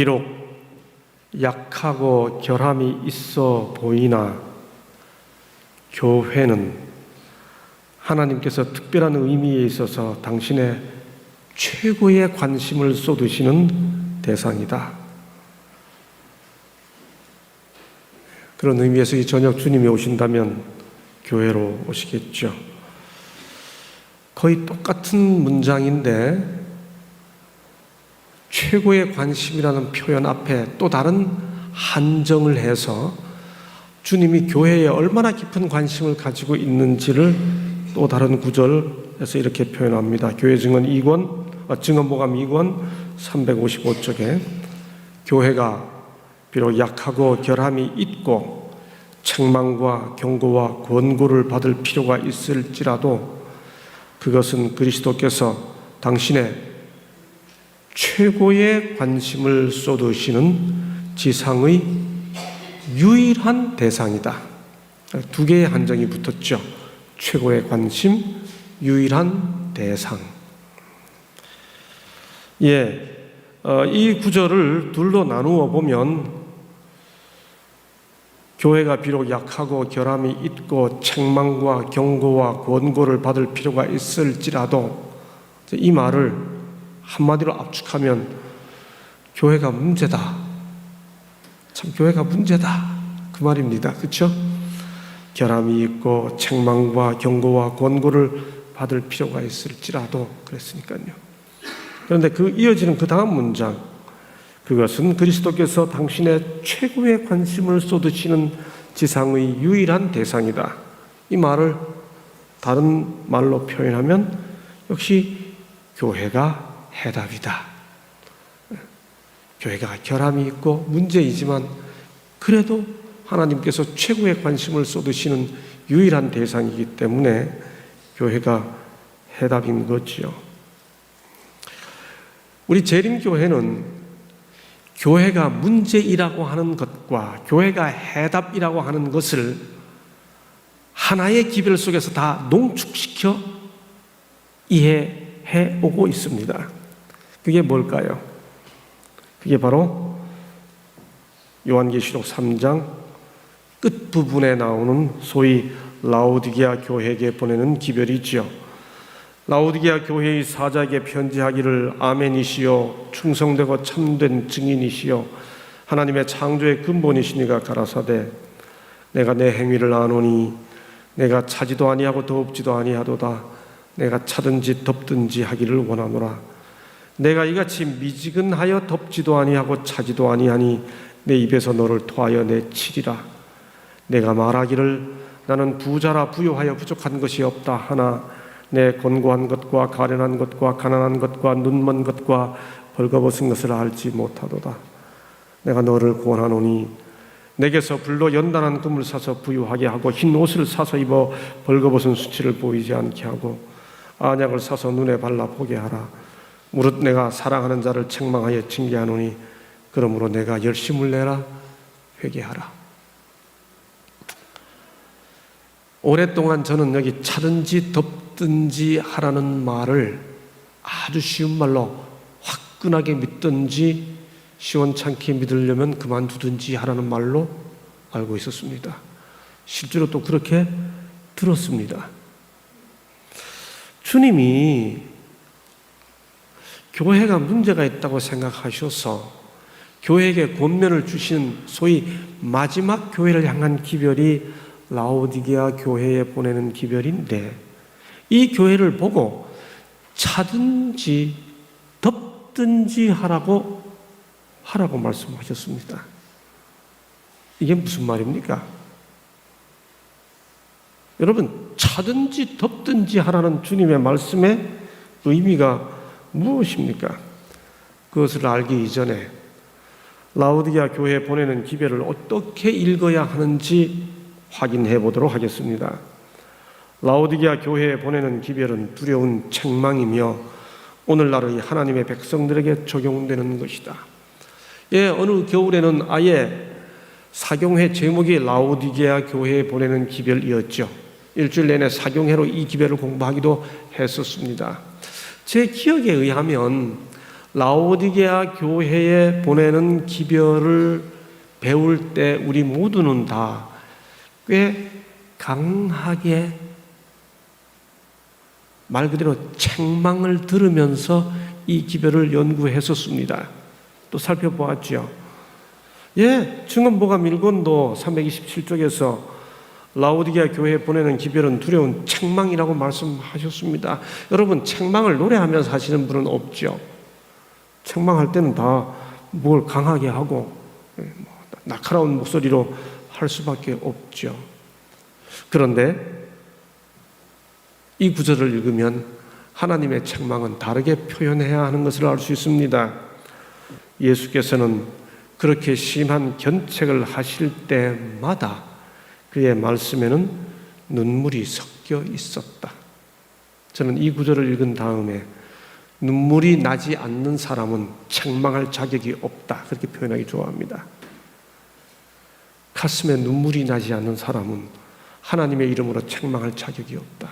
비록 약하고 결함이 있어 보이나 교회는 하나님께서 특별한 의미에 있어서 당신의 최고의 관심을 쏟으시는 대상이다. 그런 의미에서 이 저녁 주님이 오신다면 교회로 오시겠죠. 거의 똑같은 문장인데 최고의 관심이라는 표현 앞에 또 다른 한정을 해서 주님이 교회에 얼마나 깊은 관심을 가지고 있는지를 또 다른 구절에서 이렇게 표현합니다. 교회 증언보감 2권 355쪽에 교회가 비록 약하고 결함이 있고 책망과 경고와 권고를 받을 필요가 있을지라도 그것은 그리스도께서 당신의 최고의 관심을 쏟으시는 지상의 유일한 대상이다. 두 개의 한정이 붙었죠. 최고의 관심, 유일한 대상. 이 구절을 둘로 나누어 보면 교회가 비록 약하고 결함이 있고 책망과 경고와 권고를 받을 필요가 있을지라도 이 말을 한마디로 압축하면 교회가 문제다. 참 교회가 문제다. 그 말입니다. 그렇죠? 결함이 있고 책망과 경고와 권고를 받을 필요가 있을지라도 그랬으니까요. 그런데 그 이어지는 그 다음 문장, 그것은 그리스도께서 당신의 최고의 관심을 쏟으시는 지상의 유일한 대상이다. 이 말을 다른 말로 표현하면 역시 교회가 해답이다. 교회가 결함이 있고 문제이지만 그래도 하나님께서 최고의 관심을 쏟으시는 유일한 대상이기 때문에 교회가 해답인 거지요. 우리 재림교회는 교회가 문제이라고 하는 것과 교회가 해답이라고 하는 것을 하나의 기별 속에서 다 농축시켜 이해해 오고 있습니다. 그게 뭘까요? 그게 바로 요한계시록 3장 끝부분에 나오는 소위 라오디게아 교회에게 보내는 기별이지요. 라오디게아 교회의 사자에게 편지하기를 아멘이시요 충성되고 참된 증인이시요 하나님의 창조의 근본이시니가 가라사대 내가 내 행위를 아노니 내가 차지도 아니하고 덥지도 아니하도다 내가 차든지 덥든지 하기를 원하노라 내가 이같이 미지근하여 덥지도 아니하고 차지도 아니하니 내 입에서 너를 토하여 내치리라 내가 말하기를 나는 부자라 부유하여 부족한 것이 없다 하나 내 곤고한 것과 가련한 것과 가난한 것과 눈먼 것과 벌거벗은 것을 알지 못하도다. 내가 너를 구원하노니 내게서 불로 연단한 금을 사서 부유하게 하고 흰 옷을 사서 입어 벌거벗은 수치를 보이지 않게 하고 안약을 사서 눈에 발라 보게 하라. 무릇 내가 사랑하는 자를 책망하여 징계하노니 그러므로 내가 열심을 내라 회개하라. 오랫동안 저는 여기 차든지 덥든지 하라는 말을 아주 쉬운 말로 화끈하게 믿든지 시원찮게 믿으려면 그만두든지 하라는 말로 알고 있었습니다. 실제로 또 그렇게 들었습니다. 주님이 교회가 문제가 있다고 생각하셔서 교회에게 권면을 주신 소위 마지막 교회를 향한 기별이 라오디게아 교회에 보내는 기별인데 이 교회를 보고 차든지 덥든지 하라고 말씀하셨습니다. 이게 무슨 말입니까? 여러분, 차든지 덥든지 하라는 주님의 말씀의 의미가 무엇입니까? 그것을 알기 이전에 라오디게아 교회에 보내는 기별을 어떻게 읽어야 하는지 확인해 보도록 하겠습니다. 라오디게아 교회에 보내는 기별은 두려운 책망이며 오늘날의 하나님의 백성들에게 적용되는 것이다. 어느 겨울에는 아예 사경회 제목이 라오디게아 교회에 보내는 기별이었죠. 일주일 내내 사경회로 이 기별을 공부하기도 했었습니다. 제 기억에 의하면 라오디게아 교회에 보내는 기별을 배울 때 우리 모두는 다 꽤 강하게 말 그대로 책망을 들으면서 이 기별을 연구했었습니다. 또 살펴보았죠. 증언보감 1권도 327쪽에서 라오디게아 교회에 보내는 기별은 두려운 책망이라고 말씀하셨습니다. 여러분, 책망을 노래하면서 하시는 분은 없죠. 책망할 때는 다 뭘 강하게 하고 날카로운 목소리로 할 수밖에 없죠. 그런데 이 구절을 읽으면 하나님의 책망은 다르게 표현해야 하는 것을 알 수 있습니다. 예수께서는 그렇게 심한 견책을 하실 때마다 그의 말씀에는 눈물이 섞여 있었다. 저는 이 구절을 읽은 다음에 눈물이 나지 않는 사람은 책망할 자격이 없다, 그렇게 표현하기 좋아합니다. 가슴에 눈물이 나지 않는 사람은 하나님의 이름으로 책망할 자격이 없다.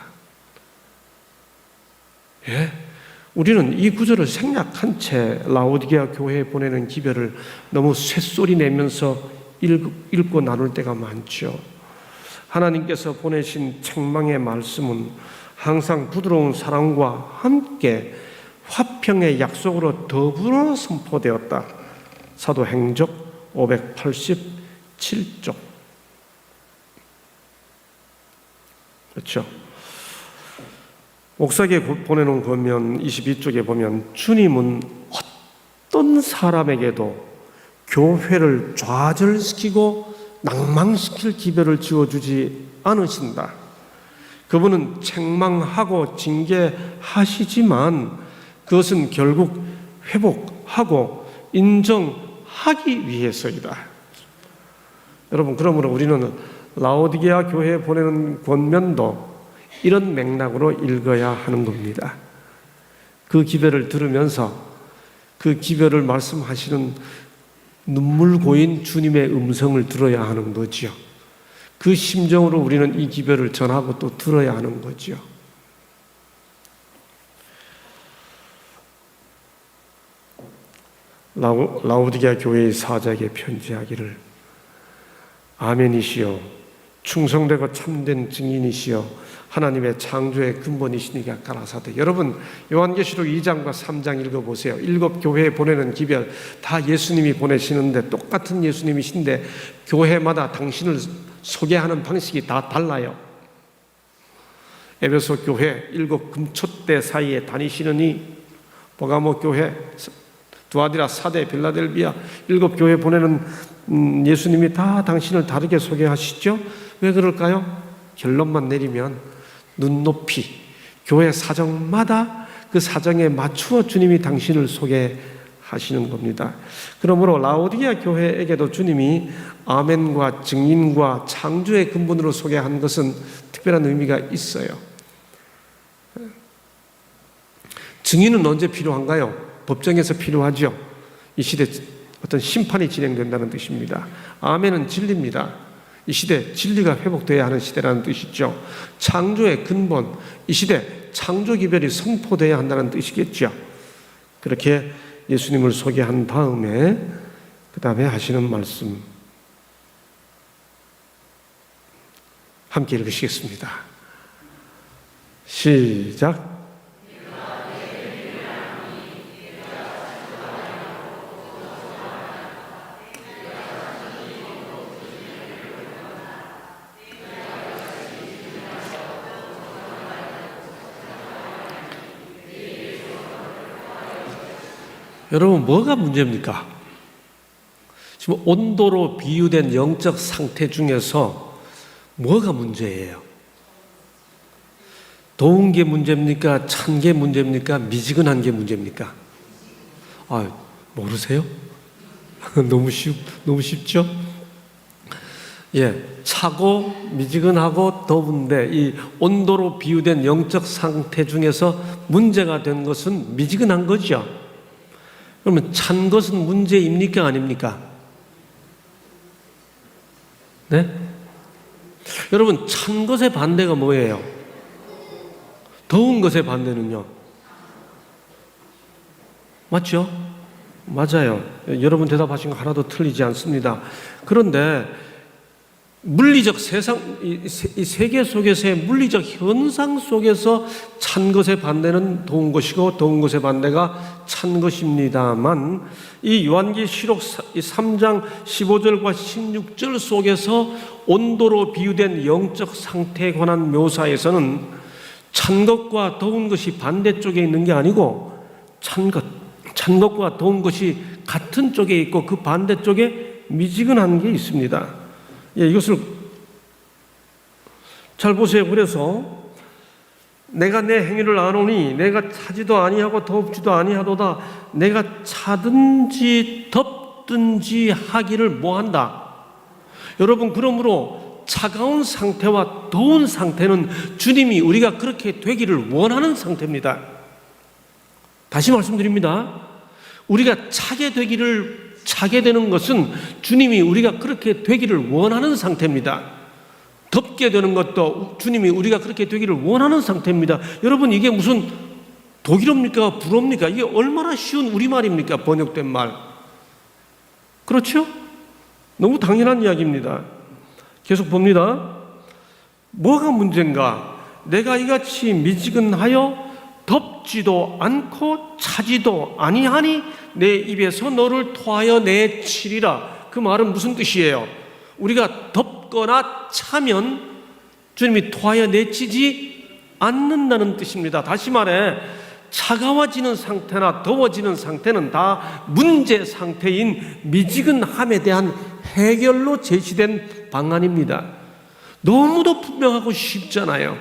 우리는 이 구절을 생략한 채 라오디게아 교회에 보내는 기별을 너무 쇳소리 내면서 읽고 나눌 때가 많죠. 하나님께서 보내신 책망의 말씀은 항상 부드러운 사랑과 함께 화평의 약속으로 더불어 선포되었다. 사도행적 587쪽. 그렇죠. 옥사에 보내놓은 권면 22쪽에 보면 주님은 어떤 사람에게도 교회를 좌절시키고 낭망시킬 기별을 지어주지 않으신다. 그분은 책망하고 징계하시지만 그것은 결국 회복하고 인정하기 위해서이다. 여러분, 그러므로 우리는 라오디게아 교회에 보내는 권면도 이런 맥락으로 읽어야 하는 겁니다. 그 기별을 들으면서 그 기별을 말씀하시는 눈물 고인 주님의 음성을 들어야 하는 거지요. 그 심정으로 우리는 이 기별을 전하고 또 들어야 하는 거지요. 라오디게아 교회의 사자에게 편지하기를 아멘이시여 충성되고 참된 증인이시여 하나님의 창조의 근본이시니까 가라사대. 여러분, 요한계시록 2장과 3장 읽어보세요. 7 교회에 보내는 기별 다 예수님이 보내시는데 똑같은 예수님이신데 교회마다 당신을 소개하는 방식이 다 달라요. 에베소 교회 7 금초대 사이에 다니시느니, 버가모 교회, 두아디라, 사대, 빌라델비아 7 교회 보내는 예수님이 다 당신을 다르게 소개하시죠. 왜 그럴까요? 결론만 내리면 눈높이, 교회 사정마다 그 사정에 맞추어 주님이 당신을 소개하시는 겁니다. 그러므로 라오디게아 교회에게도 주님이 아멘과 증인과 창조의 근본으로 소개한 것은 특별한 의미가 있어요. 증인은 언제 필요한가요? 법정에서 필요하죠. 이 시대 어떤 심판이 진행된다는 뜻입니다. 아멘은 진리입니다. 이 시대 진리가 회복되어야 하는 시대라는 뜻이죠. 창조의 근본, 이 시대 창조기별이 선포되어야 한다는 뜻이겠죠. 그렇게 예수님을 소개한 다음에 그 다음에 하시는 말씀 함께 읽으시겠습니다. 시작. 여러분, 뭐가 문제입니까? 지금 온도로 비유된 영적 상태 중에서 뭐가 문제예요? 더운 게 문제입니까? 찬 게 문제입니까? 미지근한 게 문제입니까? 모르세요? 너무 쉽죠? 차고 미지근하고 더운데 이 온도로 비유된 영적 상태 중에서 문제가 된 것은 미지근한 거죠. 그러면 찬 것은 문제입니까? 아닙니까? 네? 여러분, 찬 것의 반대가 뭐예요? 더운 것의 반대는요? 맞죠? 맞아요. 여러분 대답하신 거 하나도 틀리지 않습니다. 그런데 물리적 이 세계 속에서의 물리적 현상 속에서 찬 것의 반대는 더운 것이고 더운 것의 반대가 찬 것입니다만, 이 요한계시록 3장 15절과 16절 속에서 온도로 비유된 영적 상태에 관한 묘사에서는 찬 것과 더운 것이 반대쪽에 있는 게 아니고 찬 것과 더운 것이 같은 쪽에 있고 그 반대쪽에 미지근한 게 있습니다. 이것을 잘 보세요. 그래서 내가 내 행위를 아노니 내가 차지도 아니하고 덥지도 아니하도다. 내가 차든지 덥든지 하기를 뭐한다. 여러분, 그러므로 차가운 상태와 더운 상태는 주님이 우리가 그렇게 되기를 원하는 상태입니다. 다시 말씀드립니다. 우리가 차게 되는 것은 주님이 우리가 그렇게 되기를 원하는 상태입니다. 덥게 되는 것도 주님이 우리가 그렇게 되기를 원하는 상태입니다. 여러분, 이게 무슨 독일어입니까? 불어입니까? 이게 얼마나 쉬운 우리말입니까? 번역된 말. 그렇죠? 너무 당연한 이야기입니다. 계속 봅니다. 뭐가 문제인가? 내가 이같이 미지근하여 덥지도 않고 차지도 아니하니 내 입에서 너를 토하여 내치리라. 그 말은 무슨 뜻이에요? 우리가 덥거나 차면 주님이 토하여 내치지 않는다는 뜻입니다. 다시 말해, 차가워지는 상태나 더워지는 상태는 다 문제 상태인 미지근함에 대한 해결로 제시된 방안입니다. 너무도 분명하고 쉽잖아요.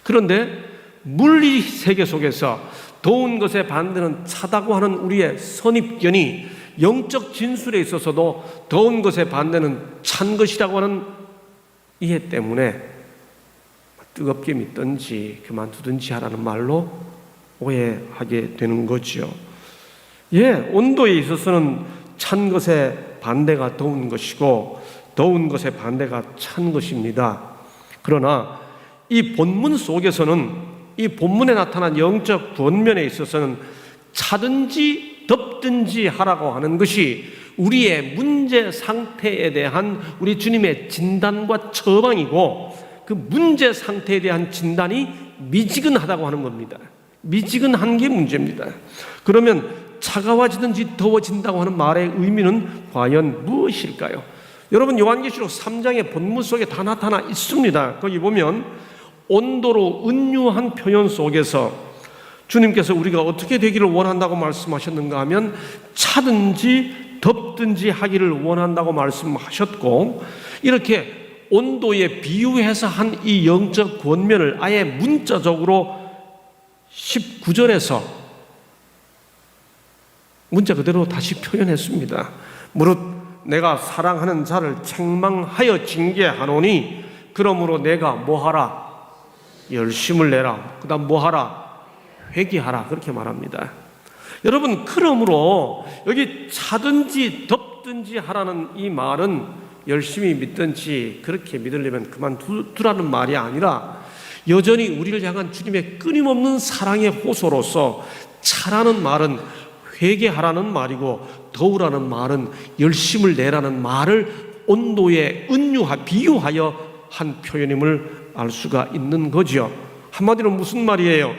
그런데 물리 세계 속에서 더운 것의 반대는 차다고 하는 우리의 선입견이 영적 진술에 있어서도 더운 것의 반대는 찬 것이라고 하는 이해 때문에 뜨겁게 믿든지 그만두든지 하라는 말로 오해하게 되는 거죠. 온도에 있어서는 찬 것의 반대가 더운 것이고 더운 것의 반대가 찬 것입니다. 그러나 이 본문 속에서는, 이 본문에 나타난 영적 권면에 있어서는 차든지 덥든지 하라고 하는 것이 우리의 문제 상태에 대한 우리 주님의 진단과 처방이고, 그 문제 상태에 대한 진단이 미지근하다고 하는 겁니다. 미지근한 게 문제입니다. 그러면 차가워지든지 더워진다고 하는 말의 의미는 과연 무엇일까요? 여러분, 요한계시록 3장의 본문 속에 다 나타나 있습니다. 거기 보면 온도로 은유한 표현 속에서 주님께서 우리가 어떻게 되기를 원한다고 말씀하셨는가 하면 차든지 덥든지 하기를 원한다고 말씀하셨고, 이렇게 온도에 비유해서 한 이 영적 권면을 아예 문자적으로 19절에서 문자 그대로 다시 표현했습니다. 무릇 내가 사랑하는 자를 책망하여 징계하노니 그러므로 내가 뭐하라? 열심을 내라. 그 다음 뭐하라? 회개하라. 그렇게 말합니다. 여러분, 그러므로 여기 차든지 덥든지 하라는 이 말은 열심히 믿든지 그렇게 믿으려면 그만두라는 말이 아니라 여전히 우리를 향한 주님의 끊임없는 사랑의 호소로서 차라는 말은 회개하라는 말이고 더우라는 말은 열심을 내라는 말을 온도에 비유하여 한 표현임을 알 수가 있는 거죠. 한마디로 무슨 말이에요?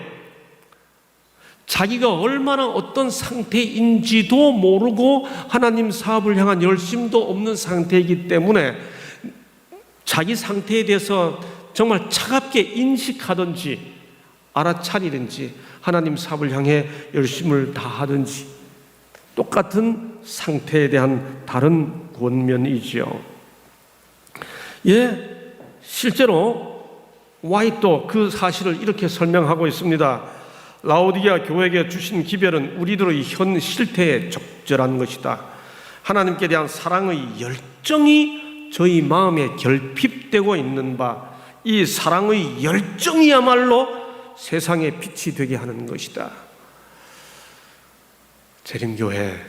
자기가 얼마나 어떤 상태인지도 모르고 하나님 사업을 향한 열심도 없는 상태이기 때문에 자기 상태에 대해서 정말 차갑게 인식하든지 알아차리든지 하나님 사업을 향해 열심을 다하든지 똑같은 상태에 대한 다른 권면이지요. 실제로 와이또 그 사실을 이렇게 설명하고 있습니다. 라오디게아 교회에게 주신 기별은 우리들의 현 실태에 적절한 것이다. 하나님께 대한 사랑의 열정이 저희 마음에 결핍되고 있는 바, 이 사랑의 열정이야말로 세상의 빛이 되게 하는 것이다. 재림교회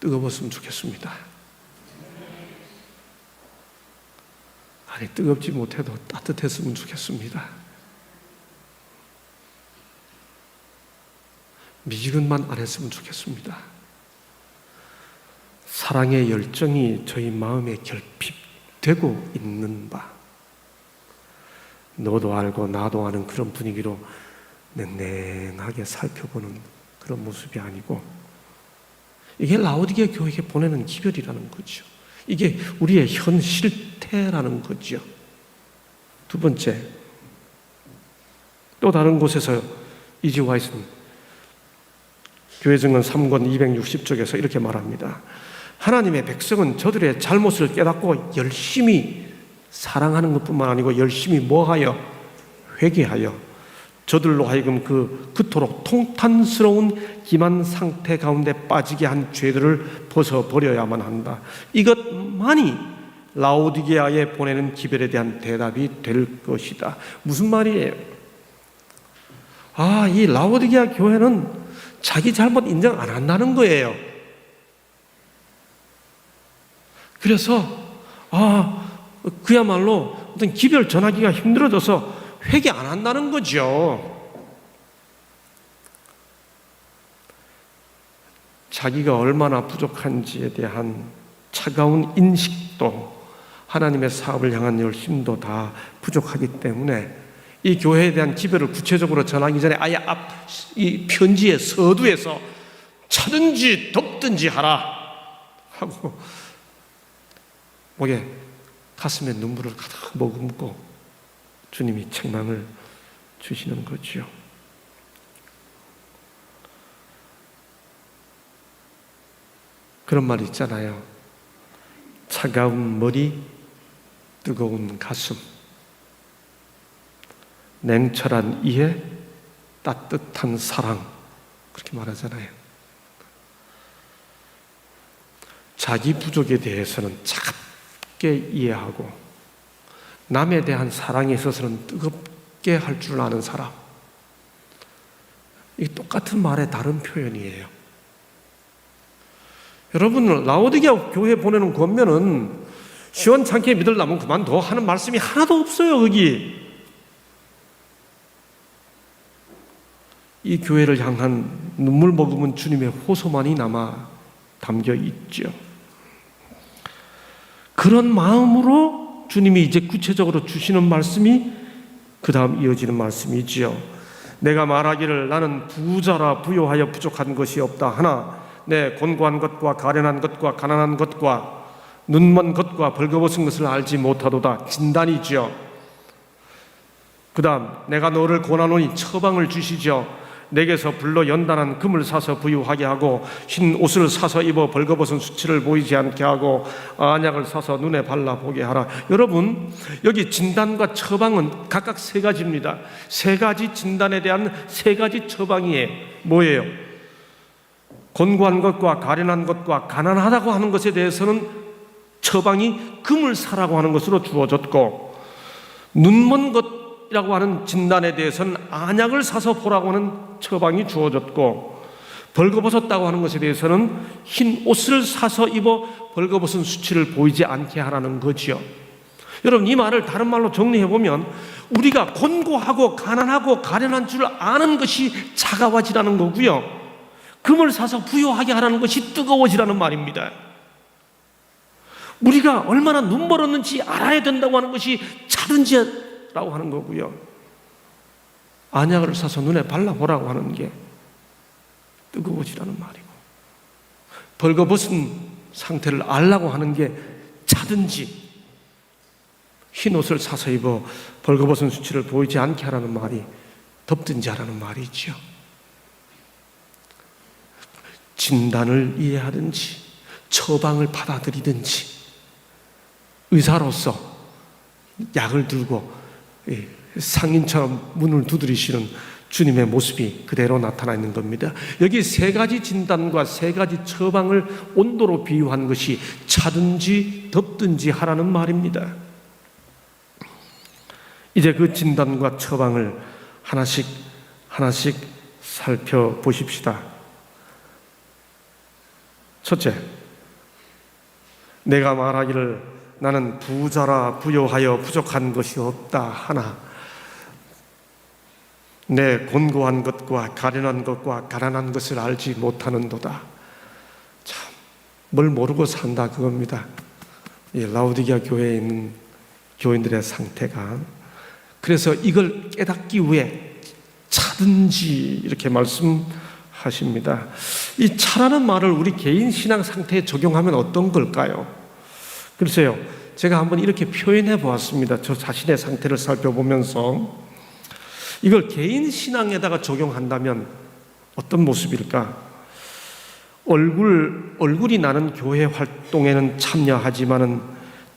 뜨거웠으면 좋겠습니다. 아니, 뜨겁지 못해도 따뜻했으면 좋겠습니다. 미지근만 안 했으면 좋겠습니다. 사랑의 열정이 저희 마음에 결핍되고 있는 바, 너도 알고 나도 아는 그런 분위기로 냉랭하게 살펴보는 그런 모습이 아니고, 이게 라오디게아 교회에 보내는 기별이라는 거죠. 이게 우리의 현 실태라는 거죠. 두 번째, 또 다른 곳에서 이지 와이슨 교회 증언 3권 260쪽에서 이렇게 말합니다. 하나님의 백성은 저들의 잘못을 깨닫고 열심히 사랑하는 것뿐만 아니고 열심히 뭐하여? 회개하여 저들로 하여금 그토록 통탄스러운 기만 상태 가운데 빠지게 한 죄들을 벗어버려야만 한다. 이것만이 라오디게아에 보내는 기별에 대한 대답이 될 것이다. 무슨 말이에요? 이 라오디게아 교회는 자기 잘못 인정 안 한다는 거예요. 그래서 그야말로 어떤 기별 전하기가 힘들어져서 회개 안 한다는 거죠. 자기가 얼마나 부족한지에 대한 차가운 인식도 하나님의 사업을 향한 열심도 다 부족하기 때문에 이 교회에 대한 기별을 구체적으로 전하기 전에 아예 이 편지의 서두에서 차든지 덮든지 하라 하고 목에 가슴에 눈물을 가득 머금고 주님이 책망을 주시는 거죠. 그런 말 있잖아요. 차가운 머리, 뜨거운 가슴, 냉철한 이해, 따뜻한 사랑, 그렇게 말하잖아요. 자기 부족에 대해서는 차갑게 이해하고 남에 대한 사랑에 있어서는 뜨겁게 할 줄 아는 사람, 이 똑같은 말의 다른 표현이에요. 여러분, 라오디게아 교회 보내는 권면은 시원찮게 믿으려면 그만둬 하는 말씀이 하나도 없어요. 거기 이 교회를 향한 눈물 머금은 주님의 호소만이 남아 담겨 있죠. 그런 마음으로 주님이 이제 구체적으로 주시는 말씀이 그 다음 이어지는 말씀이지요. 내가 말하기를 나는 부자라 부요하여 부족한 것이 없다 하나 내 곤고한 것과 가련한 것과 가난한 것과 눈먼 것과 벌거벗은 것을 알지 못하도다. 진단이죠. 그 다음 내가 너를 권하노니 처방을 주시죠. 내게서 불러 연단한 금을 사서 부유하게 하고 흰 옷을 사서 입어 벌거벗은 수치를 보이지 않게 하고 안약을 사서 눈에 발라보게 하라. 여러분, 여기 진단과 처방은 각각 세 가지입니다. 세 가지 진단에 대한 세 가지 처방이에요. 뭐예요? 곤고한 것과 가련한 것과 가난하다고 하는 것에 대해서는 처방이 금을 사라고 하는 것으로 주어졌고, 눈먼 것이라고 하는 진단에 대해서는 안약을 사서 보라고 하는 처방이 주어졌고, 벌거벗었다고 하는 것에 대해서는 흰 옷을 사서 입어 벌거벗은 수치를 보이지 않게 하라는 거지요. 여러분, 이 말을 다른 말로 정리해보면 우리가 곤고하고 가난하고 가련한 줄 아는 것이 차가워지라는 거고요, 금을 사서 부유하게 하라는 것이 뜨거워지라는 말입니다. 우리가 얼마나 눈멀었는지 알아야 된다고 하는 것이 차든지라고 하는 거고요, 안약을 사서 눈에 발라보라고 하는 게 뜨거워지라는 말이고, 벌거벗은 상태를 알라고 하는 게 차든지, 흰 옷을 사서 입어 벌거벗은 수치를 보이지 않게 하라는 말이 덮든지 하라는 말이죠. 진단을 이해하든지 처방을 받아들이든지 의사로서 약을 들고 상인처럼 문을 두드리시는 주님의 모습이 그대로 나타나 있는 겁니다. 여기 세 가지 진단과 세 가지 처방을 온도로 비유한 것이 차든지 덮든지 하라는 말입니다. 이제 그 진단과 처방을 하나씩 살펴보십시다. 첫째, 내가 말하기를 나는 부자라 부요하여 부족한 것이 없다 하나 내 곤고한 것과 가련한 것과 가난한 것을 알지 못하는도다. 참, 뭘 모르고 산다 그겁니다. 이 라오디게아 교회에 있는 교인들의 상태가. 그래서 이걸 깨닫기 위해 차든지 이렇게 말씀하십니다. 이 차라는 말을 우리 개인 신앙 상태에 적용하면 어떤 걸까요? 글쎄요, 제가 한번 이렇게 표현해 보았습니다. 저 자신의 상태를 살펴보면서 이걸 개인 신앙에다가 적용한다면 어떤 모습일까? 얼굴이 나는 교회 활동에는 참여하지만은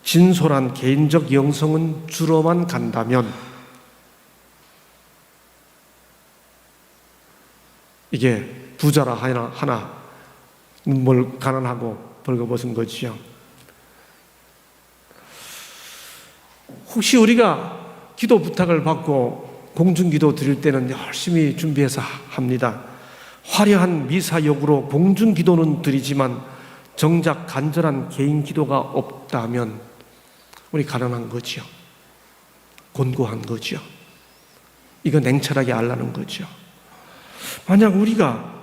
진솔한 개인적 영성은 줄어만 간다면 이게 부자라 하나 눈물 가난하고 벌거벗은 거지요. 혹시 우리가 기도 부탁을 받고 공중기도 드릴 때는 열심히 준비해서 합니다. 화려한 미사역으로 공중기도는 드리지만 정작 간절한 개인 기도가 없다면 우리 가난한 거지요. 곤고한 거지요. 이거 냉철하게 알라는 거죠. 만약 우리가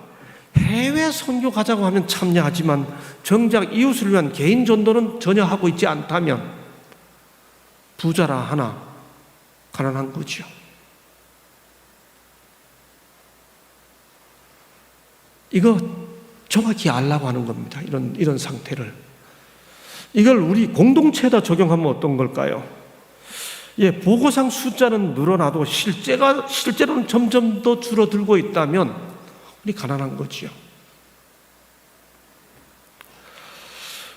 해외 선교 가자고 하면 참여하지만 정작 이웃을 위한 개인 전도는 전혀 하고 있지 않다면 부자라 하나 가난한 거지요. 이거 정확히 알라고 하는 겁니다. 이런 상태를. 이걸 우리 공동체에다 적용하면 어떤 걸까요? 예, 보고상 숫자는 늘어나도 실제로는 점점 더 줄어들고 있다면 우리 가난한 거지요.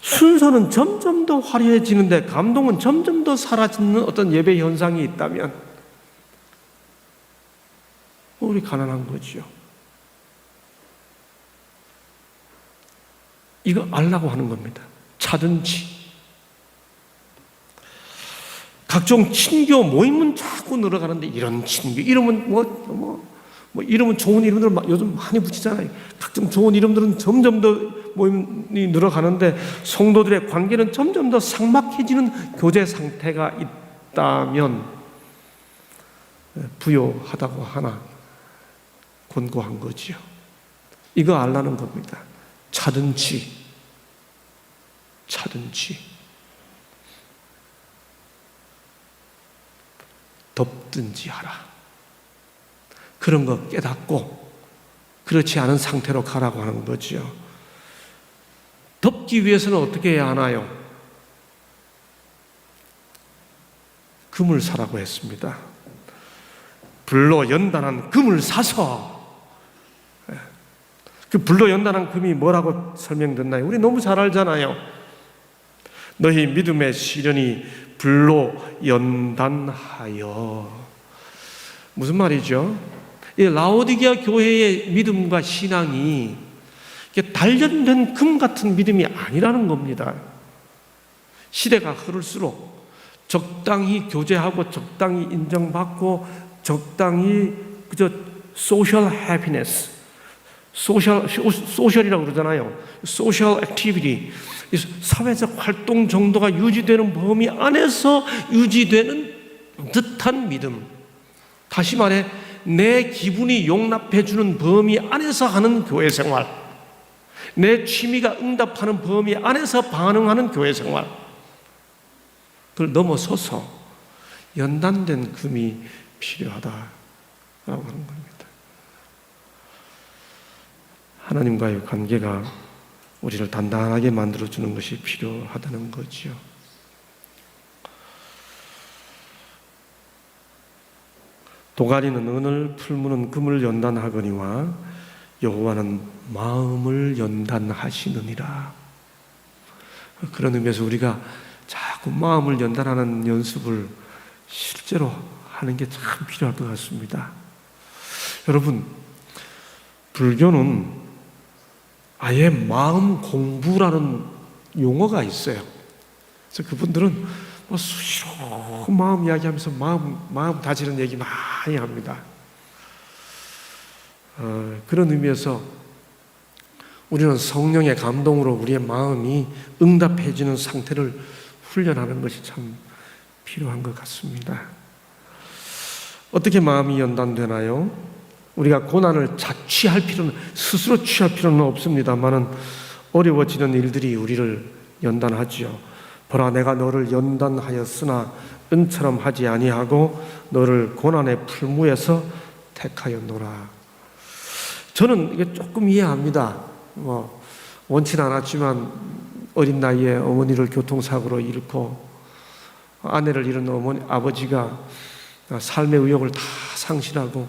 순서는 점점 더 화려해지는데 감동은 점점 더 사라지는 어떤 예배 현상이 있다면 우리 가난한 거지요. 이거 알라고 하는 겁니다. 차든지. 각종 친교 모임은 자꾸 늘어가는데 이런 친교 이름은 이름은 좋은 이름들 요즘 많이 붙이잖아요. 각종 좋은 이름들은 점점 더 모임이 늘어가는데 성도들의 관계는 점점 더 삭막해지는 교제 상태가 있다면 부요하다고 하나 곤고한 거지요. 이거 알라는 겁니다. 차든지 덮든지 하라. 그런 거 깨닫고 그렇지 않은 상태로 가라고 하는 거죠. 덮기 위해서는 어떻게 해야 하나요? 금을 사라고 했습니다. 불로 연단한 금을 사서. 그 불로 연단한 금이 뭐라고 설명됐나요? 우리 너무 잘 알잖아요. 너희 믿음의 시련이 불로 연단하여. 무슨 말이죠? 이 라오디게아 교회의 믿음과 신앙이 단련된 금 같은 믿음이 아니라는 겁니다. 시대가 흐를수록 적당히 교제하고 적당히 인정받고 적당히 그저 소셜 해피니스, 소셜이라고 그러잖아요. 소셜 액티비티, 사회적 활동 정도가 유지되는 범위 안에서 유지되는 듯한 믿음. 다시 말해 내 기분이 용납해주는 범위 안에서 하는 교회 생활, 내 취미가 응답하는 범위 안에서 반응하는 교회 생활, 그걸 넘어서서 연단된 금이 필요하다라고 하는 겁니다. 하나님과의 관계가 우리를 단단하게 만들어주는 것이 필요하다는 거지요. 도가니는 은을, 풀무는 금을 연단하거니와 여호와는 마음을 연단하시느니라. 그런 의미에서 우리가 자꾸 마음을 연단하는 연습을 실제로 하는 게 참 필요할 것 같습니다. 여러분, 불교는 아예 마음 공부라는 용어가 있어요. 그래서 그분들은 수시로 마음 이야기하면서 마음 다지는 얘기 많이 합니다. 그런 의미에서 우리는 성령의 감동으로 우리의 마음이 응답해지는 상태를 훈련하는 것이 참 필요한 것 같습니다. 어떻게 마음이 연단되나요? 우리가 고난을 스스로 취할 필요는 없습니다만은 어려워지는 일들이 우리를 연단하지요. 보라, 내가 너를 연단하였으나 은처럼 하지 아니하고 너를 고난의 풀무에서 택하였노라. 저는 이게 조금 이해합니다. 원치는 않았지만 어린 나이에 어머니를 교통사고로 잃고 아내를 잃은 아버지가 삶의 의욕을 다 상실하고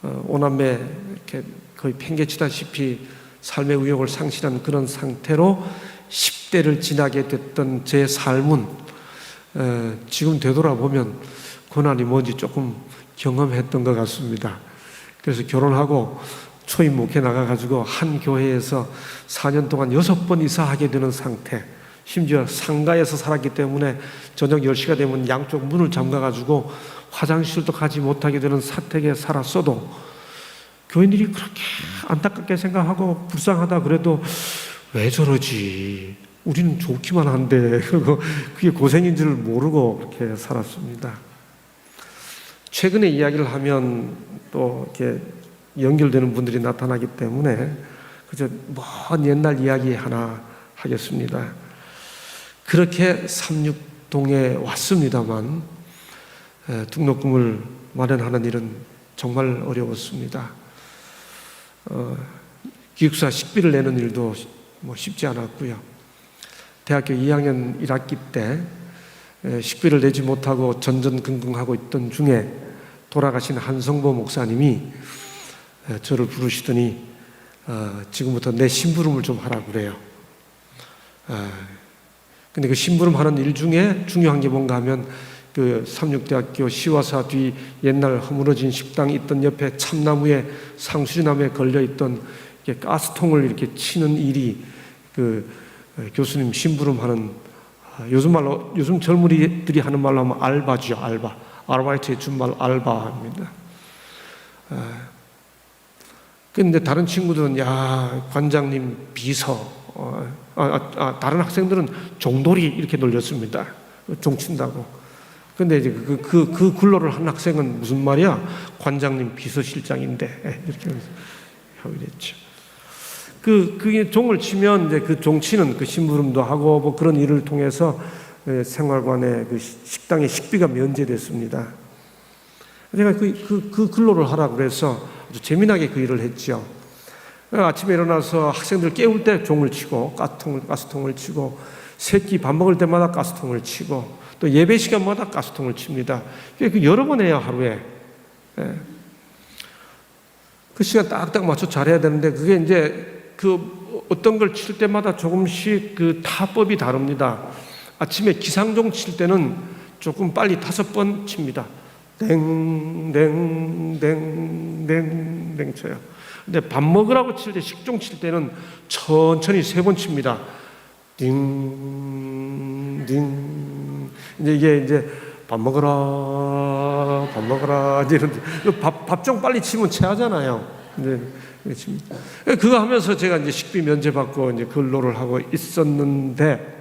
오남매 이렇게 거의 팽개치다시피 삶의 의욕을 상실한 그런 상태로 10대를 지나게 됐던 제 삶은 지금 되돌아보면 고난이 뭔지 조금 경험했던 것 같습니다. 그래서 결혼하고 초임 목회 나가가지고 한 교회에서 4년 동안 6번 이사하게 되는 상태, 심지어 상가에서 살았기 때문에 저녁 10시가 되면 양쪽 문을 잠가가지고 화장실도 가지 못하게 되는 사택에 살았어도 교인들이 그렇게 안타깝게 생각하고 불쌍하다 그래도 왜 저러지? 우리는 좋기만 한데 그게 고생인 줄 모르고 그렇게 살았습니다. 최근에 이야기를 하면 또 이렇게 연결되는 분들이 나타나기 때문에 그저 먼 옛날 이야기 하나 하겠습니다. 그렇게 삼육동에 왔습니다만 등록금을 마련하는 일은 정말 어려웠습니다. 기숙사 식비를 내는 일도 쉽지 않았고요. 대학교 2학년 1학기 때 식비를 내지 못하고 전전긍긍하고 있던 중에 돌아가신 한성보 목사님이 저를 부르시더니 지금부터 내 심부름을 좀 하라고 그래요. 근데 그 심부름 하는 일 중에 중요한 게 뭔가 하면 그 삼육대학교 시화사 뒤 옛날 허물어진 식당이 있던 옆에 참나무에 상수리나무에 걸려있던 가스통을 이렇게 치는 일이 그 교수님 심부름하는 요즘 젊은이들이 하는 말로 하면 알바죠. 아르바이트의 준말 알바입니다. 근데 다른 친구들은 관장님 비서, 다른 학생들은 종돌이 이렇게 놀렸습니다. 종친다고. 근데 이제 그 근로를 한 학생은 무슨 말이야? 관장님 비서실장인데 이렇게 하고 이랬죠. 그게 종을 치면 이제 그 종치는 그 심부름도 하고 뭐 그런 일을 통해서 생활관에 그 식당의 식비가 면제됐습니다. 제가 그 근로를 하라고 그래서 아주 재미나게 그 일을 했죠. 아침에 일어나서 학생들 깨울 때 종을 치고 가스통을 치고 새끼 밥 먹을 때마다 가스통을 치고 또 예배 시간마다 가스통을 칩니다. 여러 번 해요, 하루에. 그 시간 딱딱 맞춰 잘해야 되는데 그게 이제 그 어떤 걸 칠 때마다 조금씩 그 타법이 다릅니다. 아침에 기상종 칠 때는 조금 빨리 5번 칩니다. 땡 쳐요. 근데 밥 먹으라고 칠 때 식종 칠 때는 천천히 3번 칩니다. 딩. 이제 이게 밥 먹어라. 이제 밥좀 빨리 치면 체하잖아요. 근데 그거 하면서 제가 이제 식비 면제받고 이제 근로를 하고 있었는데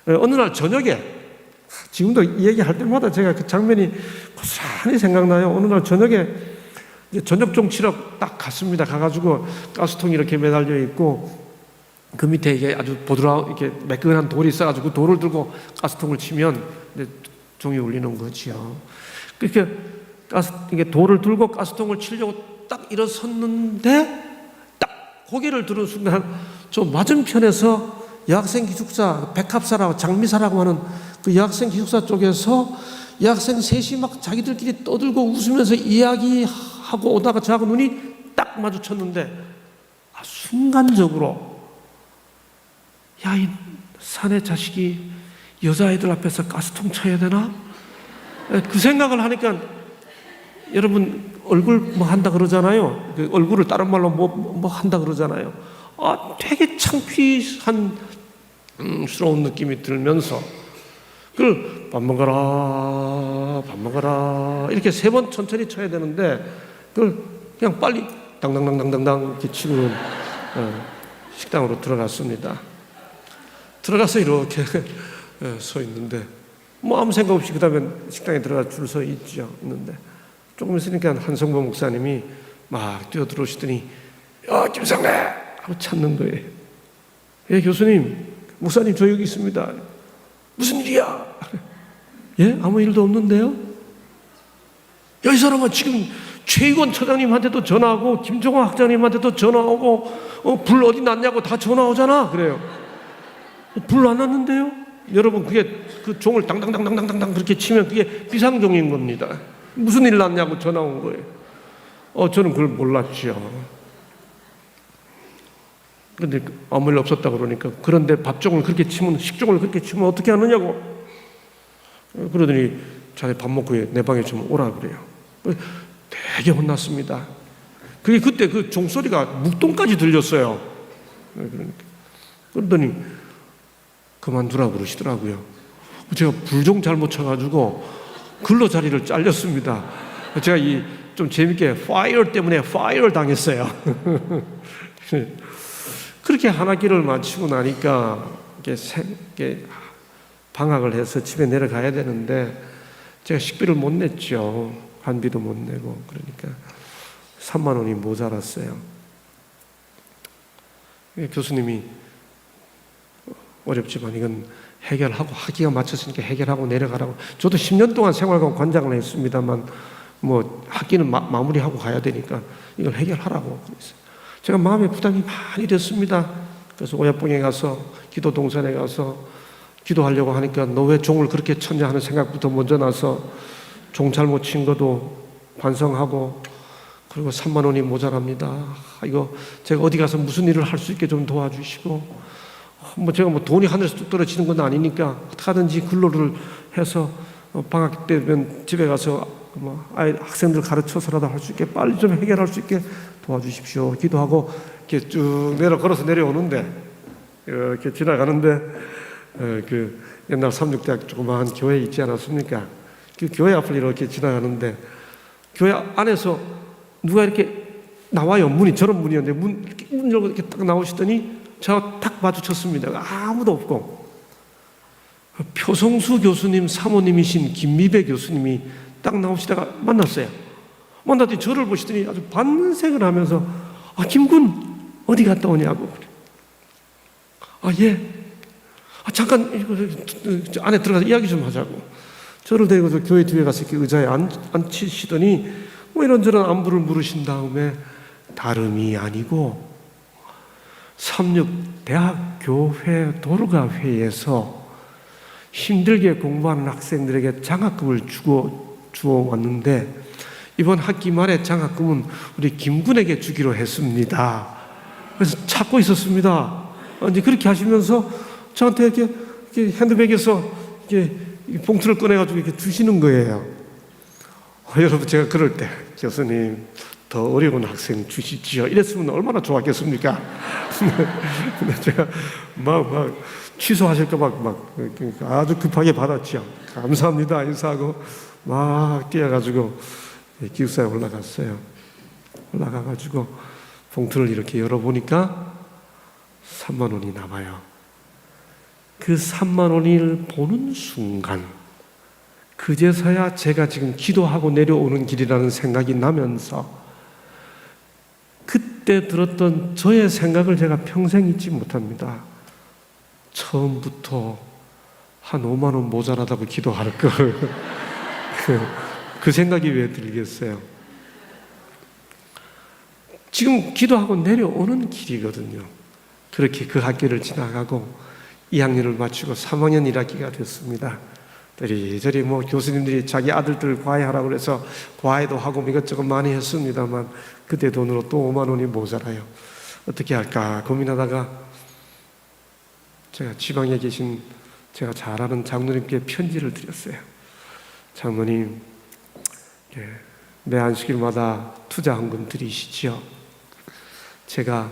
어느 날 저녁에 지금도 이 얘기할 때마다 제가 그 장면이 고스란히 생각나요. 어느 날 저녁에 저녁종 치러 딱 갔습니다. 가가지고 가스통이 이렇게 매달려 있고 그 밑에 이게 아주 이렇게 매끈한 돌이 있어가지고 그 돌을 들고 가스통을 치면 이제 종이 울리는 거지요. 그렇게 이게 돌을 들고 가스통을 치려고 딱 일어섰는데 딱 고개를 들은 순간 저 맞은편에서 여학생 기숙사 백합사라고 장미사라고 하는 그 여학생 기숙사 쪽에서 여학생 셋이 막 자기들끼리 떠들고 웃으면서 이야기하고 오다가 저하고 눈이 딱 마주쳤는데 순간적으로 이 사내 자식이 여자애들 앞에서 가스통 쳐야 되나? 그 생각을 하니까 여러분 얼굴 뭐 한다 그러잖아요. 그 얼굴을 다른 말로 뭐 한다 그러잖아요. 되게 창피한 스러운 느낌이 들면서 그걸 밥 먹어라 이렇게 3번 천천히 쳐야 되는데 그걸 그냥 빨리 당당당당당 이렇게 치고 식당으로 들어갔습니다. 들어가서 이렇게 서 있는데 뭐 아무 생각 없이 그 다음에 식당에 들어가 줄 서 있는데 조금 있으니까 한성모 목사님이 막 뛰어들어오시더니 야 김상래 하고 찾는 거예요. 예 교수님, 목사님 저 여기 있습니다. 무슨 일이야? 예? 아무 일도 없는데요? 야, 이 사람은 지금 최익원 처장님한테도 전화하고 김종화 학장님한테도 전화오고 불 어디 났냐고 다 전화 오잖아. 그래요. 불 안 났는데요? 여러분 그게 그 종을 당당당당당당 그렇게 치면 그게 비상종인 겁니다. 무슨 일 났냐고 전화 온 거예요. 저는 그걸 몰랐죠. 근데 아무 일 없었다 그러니까 그런데 밥종을 그렇게 치면 식종을 그렇게 치면 어떻게 하느냐고 그러더니 자네 밥 먹고 내 방에 좀 오라 그래요. 되게 혼났습니다. 그게 그때 그 종소리가 묵동까지 들렸어요. 그러더니 그만두라 그러시더라고요. 제가 불종 잘못 쳐가지고 근로 자리를 잘렸습니다. 제가 좀 재밌게 파이어 때문에 파이어를 당했어요. 그렇게 한 학기를 마치고 나니까 이게 방학을 해서 집에 내려가야 되는데 제가 식비를 못 냈죠. 관비도 못 내고 그러니까 3만 원이 모자랐어요. 교수님이 어렵지만 이건 해결하고 학기가 맞췄으니까 해결하고 내려가라고. 저도 10년 동안 생활관 관장을 했습니다만 뭐 학기는 마무리하고 가야 되니까 이걸 해결하라고 그랬어요. 제가 마음에 부담이 많이 됐습니다. 그래서 오야뽕에 가서 기도 동산에 가서 기도하려고 하니까 너 왜 종을 그렇게 쳤냐 하는 생각부터 먼저 나서 종 잘못 친 것도 반성하고 그리고 3만 원이 모자랍니다. 이거 제가 어디 가서 무슨 일을 할 수 있게 좀 도와주시고 제가 돈이 하늘에서 뚝 떨어지는 건 아니니까 어떻게 하든지 근로를 해서 방학 때면 집에 가서 학생들 가르쳐서라도 할 수 있게 빨리 좀 해결할 수 있게 도와주십시오. 기도하고 이렇게 쭉 걸어서 내려오는데 이렇게 지나가는데 그 옛날 삼육대학 조그마한 교회 있지 않았습니까? 그 교회 앞을 이렇게 지나가는데 교회 안에서 누가 이렇게 나와요. 문이 저런 문이었는데 문 열고 이렇게 딱 나오시더니 제가 딱 마주쳤습니다. 아무도 없고 표성수 교수님 사모님이신 김미배 교수님이 딱 나오시다가 만났어요. 만났더니 저를 보시더니 아주 반색을 하면서 김군 어디 갔다 오냐고. 예. 잠깐 안에 들어가서 이야기 좀 하자고. 저를 데리고 교회 뒤에 가서 이렇게 의자에 앉히시더니 이런저런 안부를 물으신 다음에 다름이 아니고 삼육대학교회 도르가회에서 힘들게 공부하는 학생들에게 장학금을 주어 왔는데 이번 학기 말에 장학금은 우리 김군에게 주기로 했습니다. 그래서 찾고 있었습니다. 이제 그렇게 하시면서 저한테 이렇게 핸드백에서 이렇게 봉투를 꺼내가지고 이렇게 주시는 거예요. 여러분 제가 그럴 때 교수님 더 어려운 학생 주시지요. 이랬으면 얼마나 좋았겠습니까? 근데 제가 막 취소하실까 막 아주 급하게 받았죠. 감사합니다 인사하고 막 뛰어가지고 기숙사에 올라갔어요. 올라가가지고 봉투를 이렇게 열어보니까 3만 원이 남아요. 그 3만 원을 보는 순간 그제서야 제가 지금 기도하고 내려오는 길이라는 생각이 나면서 그때 들었던 저의 생각을 제가 평생 잊지 못합니다. 처음부터 한 5만 원 모자라다고 기도할 걸. 그 생각이 왜 들겠어요? 지금 기도하고 내려오는 길이거든요. 그렇게 그 학기를 지나가고 2학년을 마치고 3학년 1학기가 됐습니다. 이리저리 교수님들이 자기 아들들 과외하라고 그래서 과외도 하고 이것저것 많이 했습니다만 그때 돈으로 또 5만 원이 모자라요. 어떻게 할까 고민하다가 제가 지방에 계신 제가 잘 아는 장로님께 편지를 드렸어요. 장로님, 매 안식일마다 투자헌금 드리시지요. 제가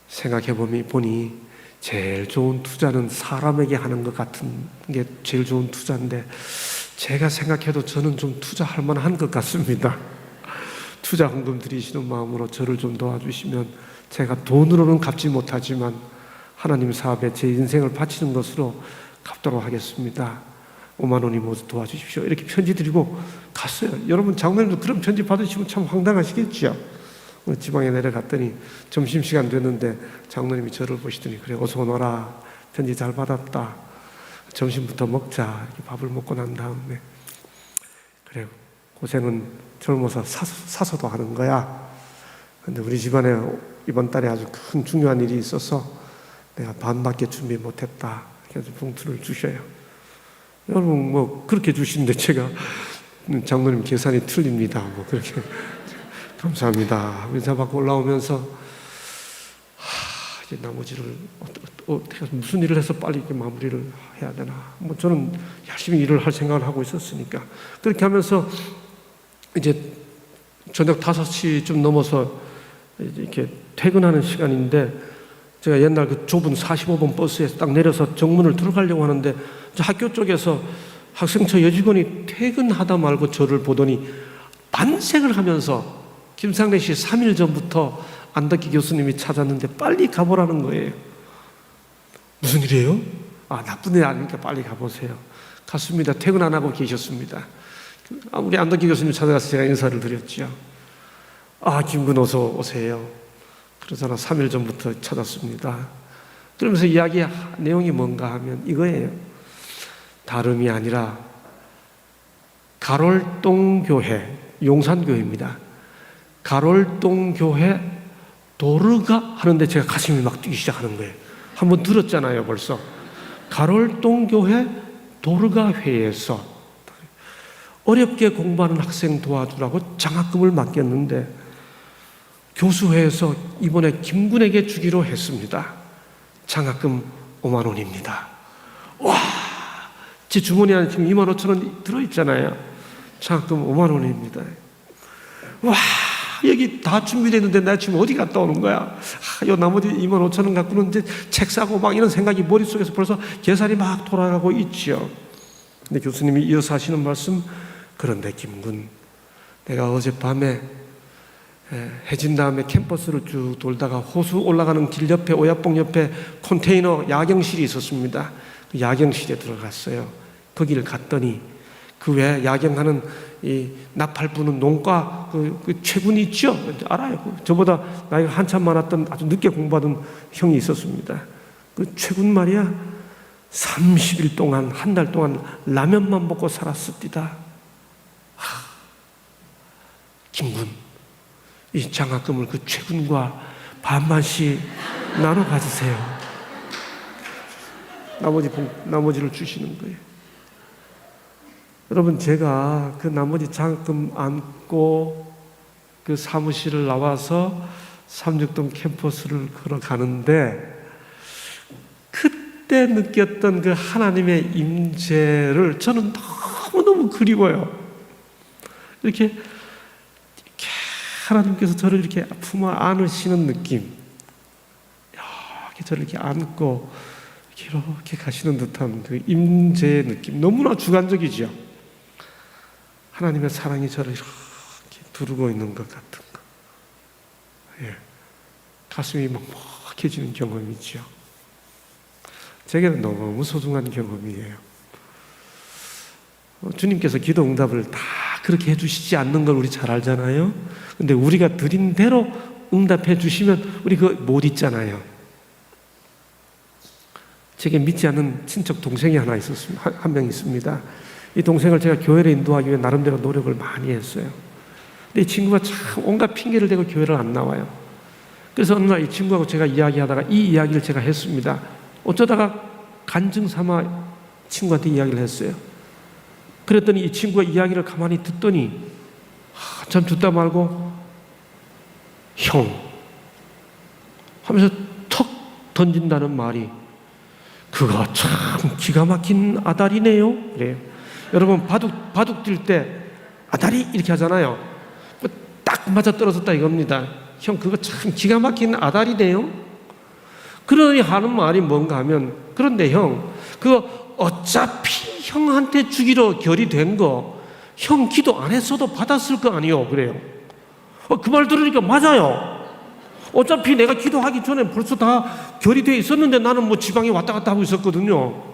생각해 보니 제일 좋은 투자는 사람에게 하는 것 같은 게 제일 좋은 투자인데 제가 생각해도 저는 좀 투자할 만한 것 같습니다. 투자 헌금 드리시는 마음으로 저를 좀 도와주시면 제가 돈으로는 갚지 못하지만 하나님 사업에 제 인생을 바치는 것으로 갚도록 하겠습니다. 5만 원이 모두 도와주십시오. 이렇게 편지 드리고 갔어요. 여러분 장로님도 그런 편지 받으시면 참 황당하시겠죠. 지방에 내려갔더니 점심시간 됐는데 장로님이 저를 보시더니 그래 어서 오너라. 편지 잘 받았다. 점심부터 먹자. 이렇게 밥을 먹고 난 다음에 그래 고생은 젊어서 사서도 하는 거야. 근데 우리 집안에 이번 달에 아주 큰 중요한 일이 있어서 내가 반밖에 준비 못했다. 그래서 봉투를 주셔요. 여러분 뭐 그렇게 주시는데 제가 장로님 계산이 틀립니다. 뭐 그렇게 감사합니다. 의자 받고 올라오면서 이제 나머지를 어떻게 무슨 일을 해서 빨리 이렇게 마무리를 해야 되나. 뭐 저는 열심히 일을 할 생각을 하고 있었으니까 그렇게 하면서 이제 저녁 5시쯤 넘어서 이렇게 퇴근하는 시간인데 제가 옛날 그 좁은 45번 버스에서 딱 내려서 정문을 들어가려고 하는데 저 학교 쪽에서 학생처 여직원이 퇴근하다 말고 저를 보더니 반색을 하면서 김상래 씨 3일 전부터 안덕기 교수님이 찾았는데 빨리 가보라는 거예요. 무슨 일이에요? 나쁜 일 아니니까 빨리 가보세요. 갔습니다. 퇴근 안 하고 계셨습니다. 우리 안덕기 교수님 찾아가서 제가 인사를 드렸죠. 김군 어서 오세요. 그러잖아 3일 전부터 찾았습니다. 그러면서 이야기 내용이 뭔가 하면 이거예요. 다름이 아니라 가롤동교회, 용산교회입니다. 가롤동교회 도르가 하는데 제가 가슴이 막 뛰기 시작하는 거예요. 한번 들었잖아요 벌써. 가롤동교회 도르가 회에서 어렵게 공부하는 학생 도와주라고 장학금을 맡겼는데 교수회에서 이번에 김군에게 주기로 했습니다. 장학금 5만 원입니다. 와, 제 주머니 안에 지금 2만 5천 원 들어있잖아요. 장학금 5만 원입니다. 와, 여기 다 준비됐는데 나 지금 어디 갔다 오는 거야? 요 나머지 2만 5천 원 갖고는 이제 책 사고 막 이런 생각이 머릿속에서 벌써 계산이 막 돌아가고 있죠. 근데 교수님이 이어서 하시는 말씀, 그런데 김군, 내가 어젯밤에 해진 다음에 캠퍼스를 쭉 돌다가 호수 올라가는 길 옆에 오야봉 옆에 컨테이너 야경실이 있었습니다. 그 야경실에 들어갔어요. 거기를 갔더니 그 외에 야경하는 이 나팔 부는 농가 그 최군이 있죠? 알아요. 저보다 나이가 한참 많았던 아주 늦게 공부하던 형이 있었습니다. 그 최군 말이야 30일 동안 한 달 동안 라면만 먹고 살았습니다. 김군, 이 장학금을 그 최군과 반반씩 나눠 가지세요. 나머지를 주시는 거예요. 여러분, 제가 그 나머지 장학금 안고 그 사무실을 나와서 삼육동 캠퍼스를 걸어가는데 그때 느꼈던 그 하나님의 임재를 저는 너무너무 그리워요. 이렇게 하나님께서 저를 이렇게 품어 안으시는 느낌, 이렇게 저를 이렇게 안고 이렇게 가시는 듯한 그 임재의 느낌, 너무나 주관적이죠. 하나님의 사랑이 저를 이렇게 두르고 있는 것 같은 거. 가슴이 먹먹해지는 경험이죠. 제게는 너무 소중한 경험이에요. 주님께서 기도 응답을 다 그렇게 해주시지 않는 걸 우리 잘 알잖아요. 근데 우리가 드린 대로 응답해 주시면 우리 그거 못 잊잖아요. 제게 믿지 않는 친척 동생이 하나 있었습니다. 한 명 있습니다. 이 동생을 제가 교회를 인도하기 위해 나름대로 노력을 많이 했어요. 근데 이 친구가 참 온갖 핑계를 대고 교회를 안 나와요. 그래서 어느 날 이 친구하고 제가 이야기하다가 이 이야기를 제가 했습니다. 어쩌다가 간증 삼아 친구한테 이야기를 했어요. 그랬더니 이 친구가 이야기를 가만히 듣더니 한참 듣다 말고 형 하면서 턱 던진다는 말이, 그거 참 기가 막힌 아다리네요. 그래요. 여러분 바둑 뛸 때 아다리 이렇게 하잖아요. 딱 맞아 떨어졌다 이겁니다. 형 그거 참 기가 막힌 아다리네요. 그러니 하는 말이 뭔가 하면, 그런데 형 그거 어차피 형한테 주기로 결의된 거 형 기도 안 했어도 받았을 거 아니요. 그래요. 그 말 들으니까 맞아요. 어차피 내가 기도하기 전에 벌써 다 결의되어 있었는데 나는 뭐 지방에 왔다 갔다 하고 있었거든요.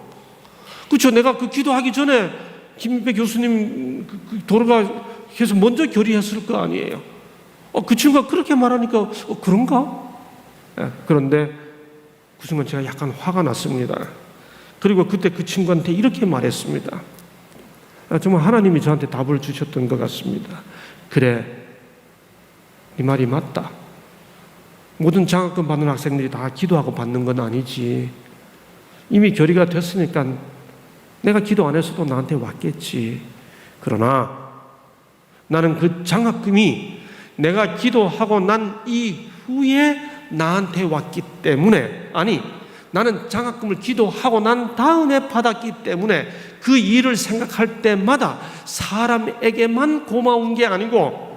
그렇죠. 내가 그 기도하기 전에 김민배 교수님 돌아가셔서 먼저 결의했을 거 아니에요. 그 친구가 그렇게 말하니까 그런가? 그런데 그 순간 제가 약간 화가 났습니다. 그리고 그때 그 친구한테 이렇게 말했습니다. 정말 하나님이 저한테 답을 주셨던 것 같습니다. 그래, 네 말이 맞다. 모든 장학금 받는 학생들이 다 기도하고 받는 건 아니지. 이미 결의가 됐으니까 내가 기도 안 했어도 나한테 왔겠지. 그러나 나는 그 장학금이 내가 기도하고 난 이후에 나한테 왔기 때문에, 아니, 나는 장학금을 기도하고 난 다음에 받았기 때문에 그 일을 생각할 때마다 사람에게만 고마운 게 아니고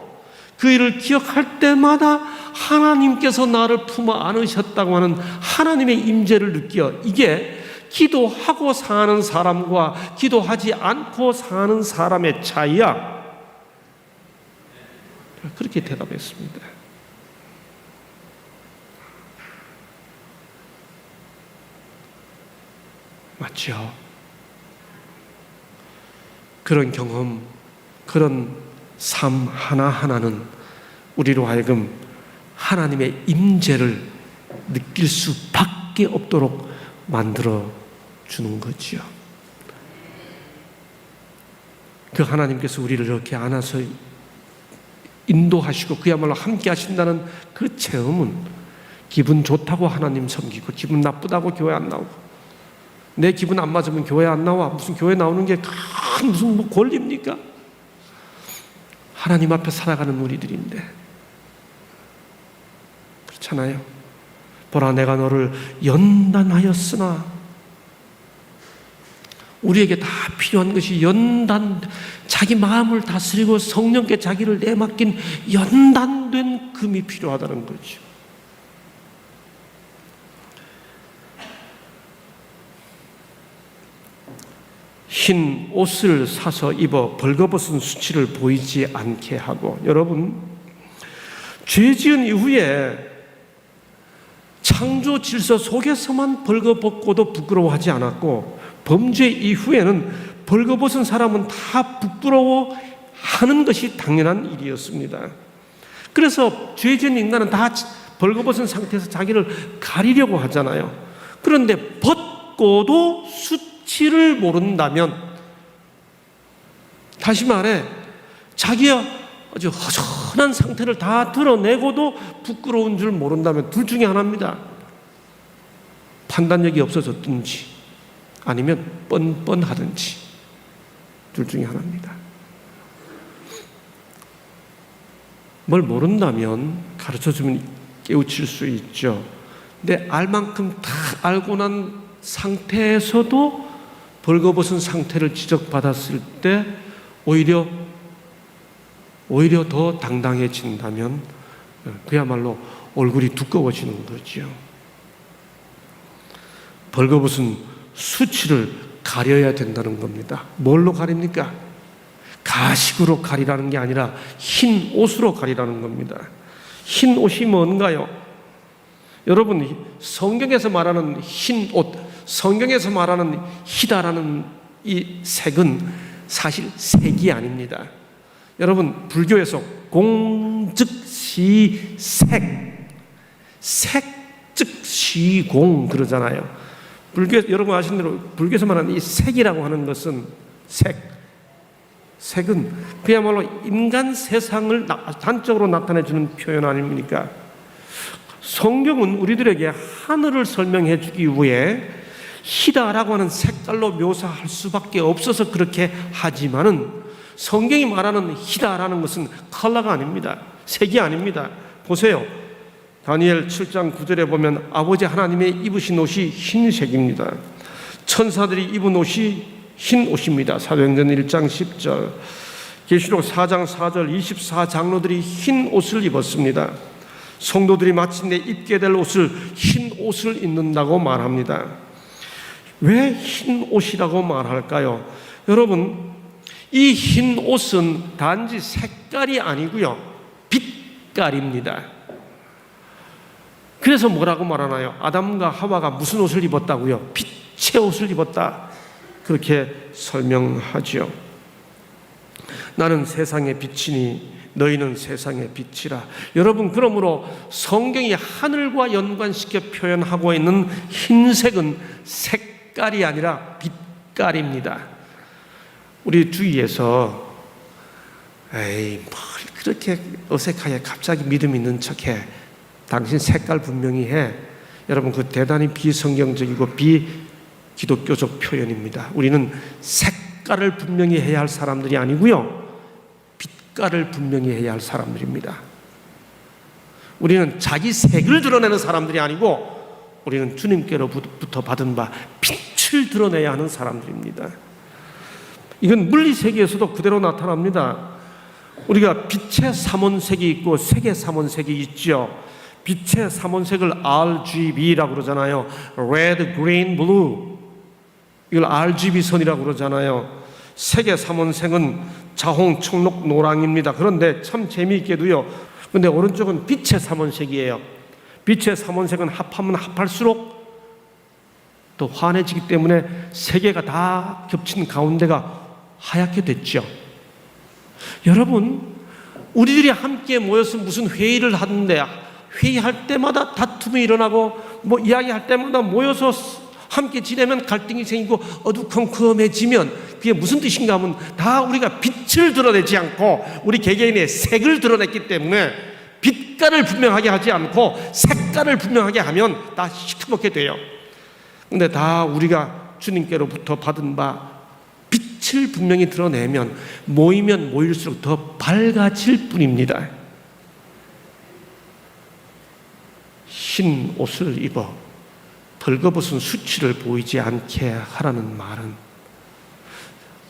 그 일을 기억할 때마다 하나님께서 나를 품어 안으셨다고 하는 하나님의 임재를 느껴. 이게 기도하고 사는 사람과 기도하지 않고 사는 사람의 차이야. 그렇게 대답했습니다. 맞죠? 그런 경험, 그런 삶 하나하나는 우리로 하여금 하나님의 임재를 느낄 수밖에 없도록 만들어 주는 거지요. 그 하나님께서 우리를 이렇게 안아서 인도하시고 그야말로 함께 하신다는 그 체험은 기분 좋다고 하나님 섬기고 기분 나쁘다고 교회 안 나오고, 내 기분 안 맞으면 교회 안 나와. 무슨 교회 나오는 게 무슨 뭐 권리입니까? 하나님 앞에 살아가는 우리들인데 그렇잖아요. 보라, 내가 너를 연단하였으나. 우리에게 다 필요한 것이 자기 마음을 다스리고 성령께 자기를 내맡긴 연단된 금이 필요하다는 거죠. 흰 옷을 사서 입어 벌거벗은 수치를 보이지 않게 하고. 여러분, 죄 지은 이후에 창조 질서 속에서만 벌거벗고도 부끄러워하지 않았고, 범죄 이후에는 벌거벗은 사람은 다 부끄러워하는 것이 당연한 일이었습니다. 그래서 죄 지은 인간은 다 벌거벗은 상태에서 자기를 가리려고 하잖아요. 그런데 벗고도 수치를 모른다면, 다시 말해 자기의 아주 허전한 상태를 다 드러내고도 부끄러운 줄 모른다면 둘 중에 하나입니다. 판단력이 없어졌든지 아니면 뻔뻔하든지, 둘 중에 하나입니다. 뭘 모른다면 가르쳐주면 깨우칠 수 있죠. 근데 알 만큼 다 알고 난 상태에서도 벌거벗은 상태를 지적받았을 때 오히려 더 당당해진다면 그야말로 얼굴이 두꺼워지는 거죠. 벌거벗은 수치를 가려야 된다는 겁니다. 뭘로 가립니까? 가식으로 가리라는 게 아니라 흰 옷으로 가리라는 겁니다. 흰 옷이 뭔가요? 여러분, 성경에서 말하는 흰 옷, 성경에서 말하는 희다라는 이 색은 사실 색이 아닙니다. 여러분, 불교에서 공 즉 시 색, 색 즉 시공 그러잖아요. 여러분 아시는 대로 불교에서 말하는 이 색이라고 하는 것은 색은 그야말로 인간 세상을 단적으로 나타내주는 표현 아닙니까? 성경은 우리들에게 하늘을 설명해 주기 위해 희다라고 하는 색깔로 묘사할 수밖에 없어서 그렇게 하지만은, 성경이 말하는 희다라는 것은 컬러가 아닙니다. 색이 아닙니다. 보세요. 다니엘 7장 9절에 보면 아버지 하나님의 입으신 옷이 흰색입니다. 천사들이 입은 옷이 흰 옷입니다. 사도행전 1장 10절, 계시록 4장 4절, 24장로들이 흰 옷을 입었습니다. 성도들이 마침내 입게 될 옷을 흰 옷을 입는다고 말합니다. 왜 흰 옷이라고 말할까요? 여러분, 이 흰 옷은 단지 색깔이 아니고요, 빛깔입니다. 그래서 뭐라고 말하나요? 아담과 하와가 무슨 옷을 입었다고요? 빛의 옷을 입었다. 그렇게 설명하지요. 나는 세상의 빛이니 너희는 세상의 빛이라. 여러분, 그러므로 성경이 하늘과 연관시켜 표현하고 있는 흰색은 색깔이 아니라 빛깔입니다. 우리 주위에서 에이 뭘 그렇게 어색하게 갑자기 믿음 있는 척해, 당신 색깔 분명히 해. 여러분, 그 대단히 비성경적이고 비기독교적 표현입니다. 우리는 색깔을 분명히 해야 할 사람들이 아니고요, 빛깔을 분명히 해야 할 사람들입니다. 우리는 자기 색을 드러내는 사람들이 아니고 우리는 주님께로부터 받은 바 빛을 드러내야 하는 사람들입니다. 이건 물리 세계에서도 그대로 나타납니다. 우리가 빛의 삼원색이 있고 색의 삼원색이 있죠. 빛의 삼원색을 RGB라고 그러잖아요. Red, Green, Blue. 이걸 RGB 선이라고 그러잖아요. 색의 삼원색은 자홍, 청록, 노랑입니다. 그런데 참 재미있게도요, 근데 오른쪽은 빛의 삼원색이에요. 빛의 삼원색은 합하면 합할수록 또 환해지기 때문에 세 개가 다 겹친 가운데가 하얗게 됐죠. 여러분, 우리들이 함께 모여서 무슨 회의를 하는데, 회의할 때마다 다툼이 일어나고 뭐 이야기할 때마다 모여서 함께 지내면 갈등이 생기고 어두컴컴해지면 그게 무슨 뜻인가 하면 다 우리가 빛을 드러내지 않고 우리 개개인의 색을 드러냈기 때문에 빛깔을 분명하게 하지 않고 색깔을 분명하게 하면 다 시커멓게 돼요. 근데 다 우리가 주님께로부터 받은 바 빛을 분명히 드러내면 모이면 모일수록 더 밝아질 뿐입니다. 흰 옷을 입어 벌거벗은 수치를 보이지 않게 하라는 말은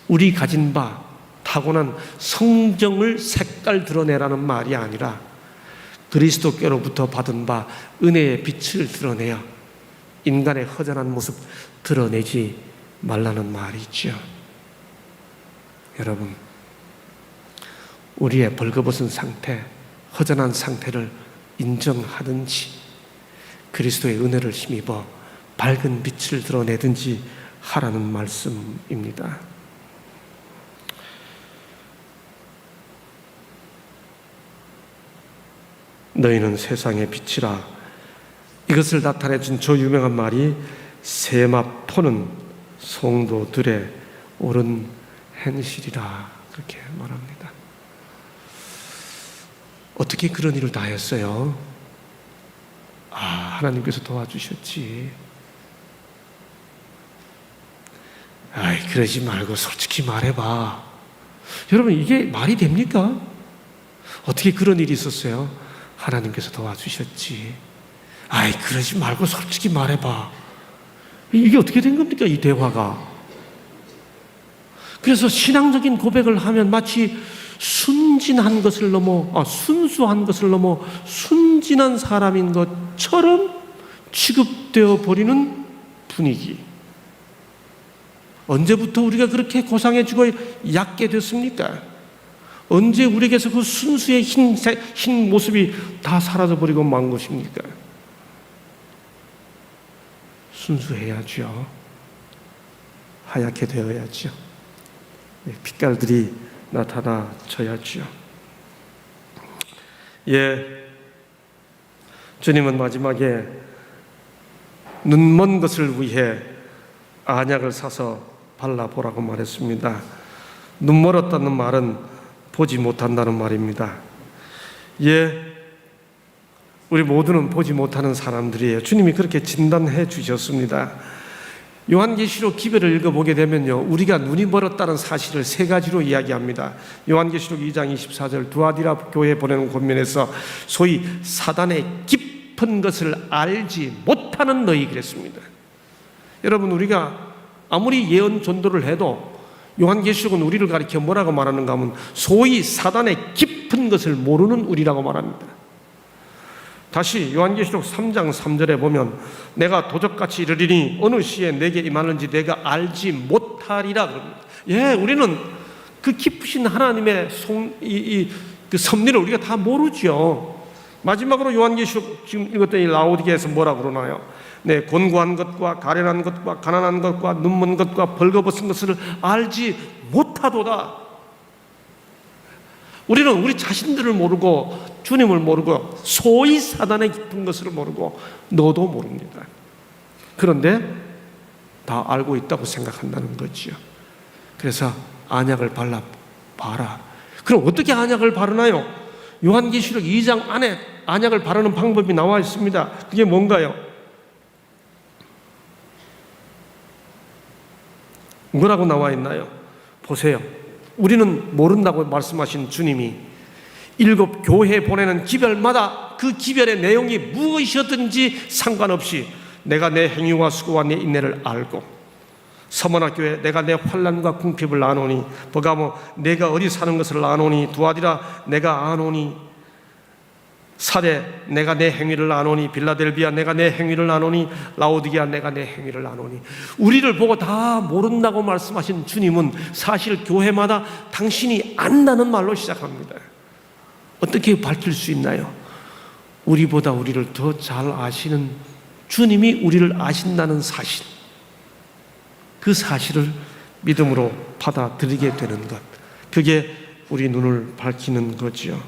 우리 가진 바 타고난 성정을 색깔 드러내라는 말이 아니라 그리스도께로부터 받은 바 은혜의 빛을 드러내어 인간의 허전한 모습 드러내지 말라는 말이죠. 여러분, 우리의 벌거벗은 상태, 허전한 상태를 인정하든지 그리스도의 은혜를 힘입어 밝은 빛을 드러내든지 하라는 말씀입니다. 너희는 세상의 빛이라. 이것을 나타내준 저 유명한 말이 세마포는 성도들의 옳은 행실이라, 그렇게 말합니다. 어떻게 그런 일을 다 했어요? 하나님께서 도와주셨지. 그러지 말고 솔직히 말해봐. 여러분, 이게 말이 됩니까? 어떻게 그런 일이 있었어요? 하나님께서 도와주셨지. 그러지 말고 솔직히 말해봐. 이게 어떻게 된 겁니까, 이 대화가? 그래서 신앙적인 고백을 하면 마치 순진한 것을 넘어, 순수한 것을 넘어 순진한 사람인 것처럼 취급되어 버리는 분위기. 언제부터 우리가 그렇게 고상해지고 얕게 됐습니까? 언제 우리에게서 그 순수의 흰 모습이 다 사라져버리고 만 것입니까? 순수해야죠. 하얗게 되어야죠. 빛깔들이 나타나져야죠. 주님은 마지막에 눈먼 것을 위해 안약을 사서 발라보라고 말했습니다. 눈멀었다는 말은 보지 못한다는 말입니다. 우리 모두는 보지 못하는 사람들이에요. 주님이 그렇게 진단해 주셨습니다. 요한계시록 기별을 읽어보게 되면요, 우리가 눈이 멀었다는 사실을 세 가지로 이야기합니다. 요한계시록 2장 24절 두아디라 교회에 보내는 권면에서 소위 사단의 깊은 것을 알지 못하는 너희, 그랬습니다. 여러분, 우리가 아무리 예언 전도를 해도 요한계시록은 우리를 가리켜 뭐라고 말하는가 하면 소위 사단의 깊은 것을 모르는 우리라고 말합니다. 다시 요한계시록 3장 3절에 보면 내가 도적같이 이르리니 어느 시에 내게 임하는지 내가 알지 못하리라 그럽니다. 우리는 그 깊으신 하나님의 그 섭리를 우리가 다 모르죠. 마지막으로 요한계시록 지금 읽었더니 라오디게에서 뭐라고 그러나요? 내 곤고한 것과 가련한 것과 가난한 것과 눈먼 것과 벌거벗은 것을 알지 못하도다. 우리는 우리 자신들을 모르고 주님을 모르고 소위 사단의 깊은 것을 모르고 너도 모릅니다. 그런데 다 알고 있다고 생각한다는 거지요. 그래서 안약을 발라봐라. 그럼 어떻게 안약을 바르나요? 요한계시록 2장 안에 안약을 바르는 방법이 나와 있습니다. 그게 뭔가요? 뭐라고 나와 있나요? 보세요. 우리는 모른다고 말씀하신 주님이 7 교회에 보내는 기별마다 그 기별의 내용이 무엇이었든지 상관없이 내가 내 행위와 수고와 내 인내를 알고, 서머나 교회 내가 내 환난과 궁핍을 아노니, 버가모 내가 어디 사는 것을 아노니, 두아디라 내가 아노니, 사대 내가 내 행위를 아노니, 빌라델비아 내가 내 행위를 아노니, 라오디게아 내가 내 행위를 아노니. 우리를 보고 다 모른다고 말씀하신 주님은 사실 교회마다 당신이 안다는 말로 시작합니다. 어떻게 밝힐 수 있나요? 우리보다 우리를 더 잘 아시는 주님이 우리를 아신다는 사실, 그 사실을 믿음으로 받아들이게 되는 것, 그게 우리 눈을 밝히는 거지요.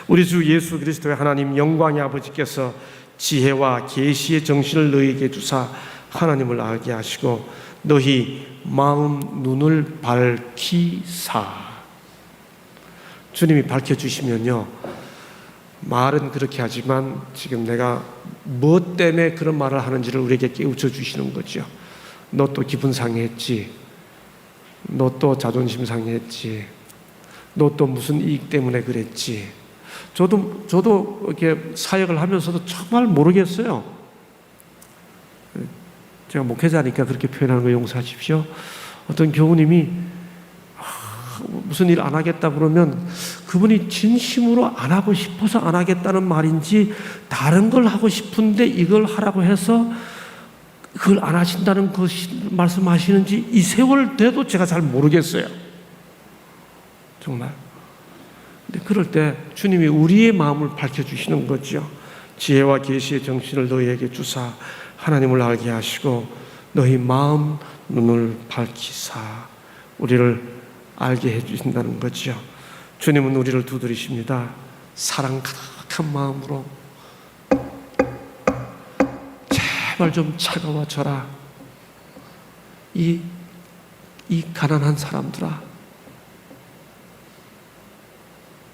우리 주 예수 그리스도의 하나님 영광의 아버지께서 지혜와 계시의 정신을 너희에게 주사 하나님을 알게 하시고 너희 마음 눈을 밝히사. 주님이 밝혀주시면요, 말은 그렇게 하지만 지금 내가 뭐 때문에 그런 말을 하는지를 우리에게 깨우쳐 주시는 거죠. 너 또 기분 상했지, 너 또 자존심 상했지, 너 또 무슨 이익 때문에 그랬지. 저도 이렇게 사역을 하면서도 정말 모르겠어요. 제가 목회자니까 그렇게 표현하는 거 용서하십시오. 어떤 교우님이 무슨 일 안 하겠다 그러면 그분이 진심으로 안 하고 싶어서 안 하겠다는 말인지, 다른 걸 하고 싶은데 이걸 하라고 해서 그걸 안 하신다는 그 말씀하시는지 이 세월 돼도 제가 잘 모르겠어요. 정말. 근데 그럴 때 주님이 우리의 마음을 밝혀주시는 거죠. 지혜와 계시의 정신을 너희에게 주사 하나님을 알게 하시고 너희 마음 눈을 밝히사 우리를 알게 해주신다는 거죠. 주님은 우리를 두드리십니다. 사랑 가득한 마음으로 제발 좀 차가워져라. 이 가난한 사람들아,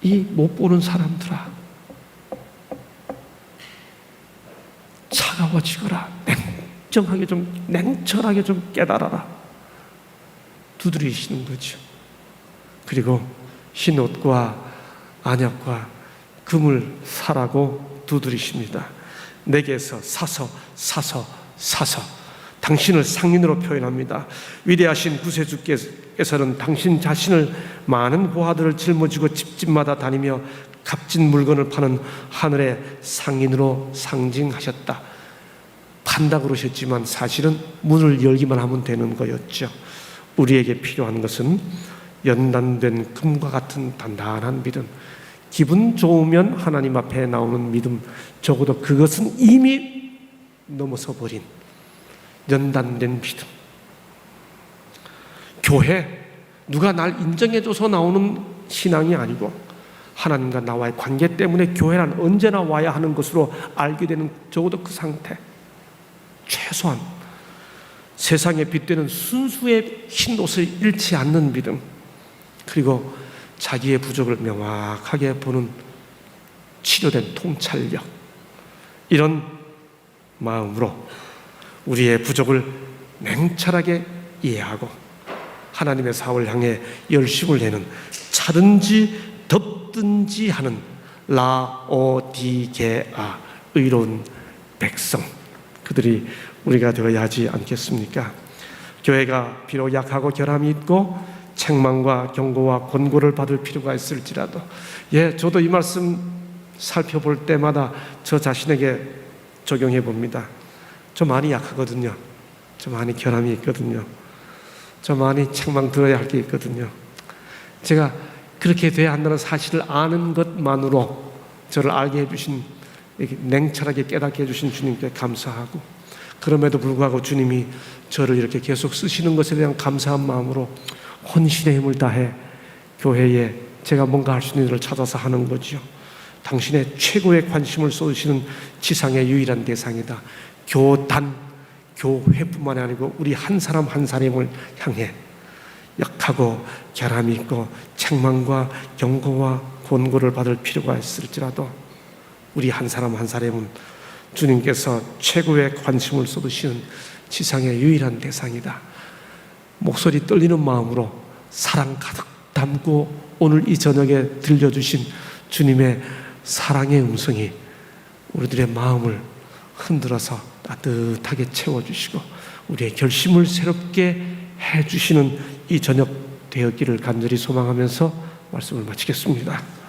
이 못 보는 사람들아, 차가워지거라. 냉철하게 좀 깨달아라. 두드리시는 거죠. 그리고 흰옷과 안약과 금을 사라고 두드리십니다. 내게서 사서 당신을 상인으로 표현합니다. 위대하신 구세주께서는 당신 자신을 많은 보화들을 짊어지고 집집마다 다니며 값진 물건을 파는 하늘의 상인으로 상징하셨다. 판다 그러셨지만 사실은 문을 열기만 하면 되는 거였죠. 우리에게 필요한 것은 연단된 금과 같은 단단한 믿음, 기분 좋으면 하나님 앞에 나오는 믿음, 적어도 그것은 이미 넘어서 버린 연단된 믿음. 교회, 누가 날 인정해줘서 나오는 신앙이 아니고 하나님과 나와의 관계 때문에 교회란 언제나 와야 하는 것으로 알게 되는, 적어도 그 상태, 최소한 세상에 빗대는 순수의 흰 옷을 잃지 않는 믿음, 그리고 자기의 부족을 명확하게 보는 치료된 통찰력, 이런 마음으로 우리의 부족을 냉철하게 이해하고 하나님의 사업을 향해 열심을 내는, 차든지 덥든지 하는 라오디게아 의로운 백성, 그들이 우리가 되어야 하지 않겠습니까? 교회가 비록 약하고 결함이 있고 책망과 경고와 권고를 받을 필요가 있을지라도, 저도 이 말씀 살펴볼 때마다 저 자신에게 적용해 봅니다. 저 많이 약하거든요. 저 많이 결함이 있거든요. 저 많이 책망 들어야 할 게 있거든요. 제가 그렇게 돼야 한다는 사실을 아는 것만으로 저를 알게 해주신, 냉철하게 깨닫게 해주신 주님께 감사하고, 그럼에도 불구하고 주님이 저를 이렇게 계속 쓰시는 것에 대한 감사한 마음으로 혼신의 힘을 다해 교회에 제가 뭔가 할 수 있는 일을 찾아서 하는 거지요. 당신의 최고의 관심을 쏟으시는 지상의 유일한 대상이다. 교단, 교회뿐만 아니고 우리 한 사람 한 사람을 향해 약하고 결함이 있고 책망과 경고와 권고를 받을 필요가 있을지라도 우리 한 사람 한 사람은 주님께서 최고의 관심을 쏟으시는 지상의 유일한 대상이다. 목소리 떨리는 마음으로 사랑 가득 담고 오늘 이 저녁에 들려주신 주님의 사랑의 음성이 우리들의 마음을 흔들어서 따뜻하게 채워주시고 우리의 결심을 새롭게 해주시는 이 저녁 되었기를 간절히 소망하면서 말씀을 마치겠습니다.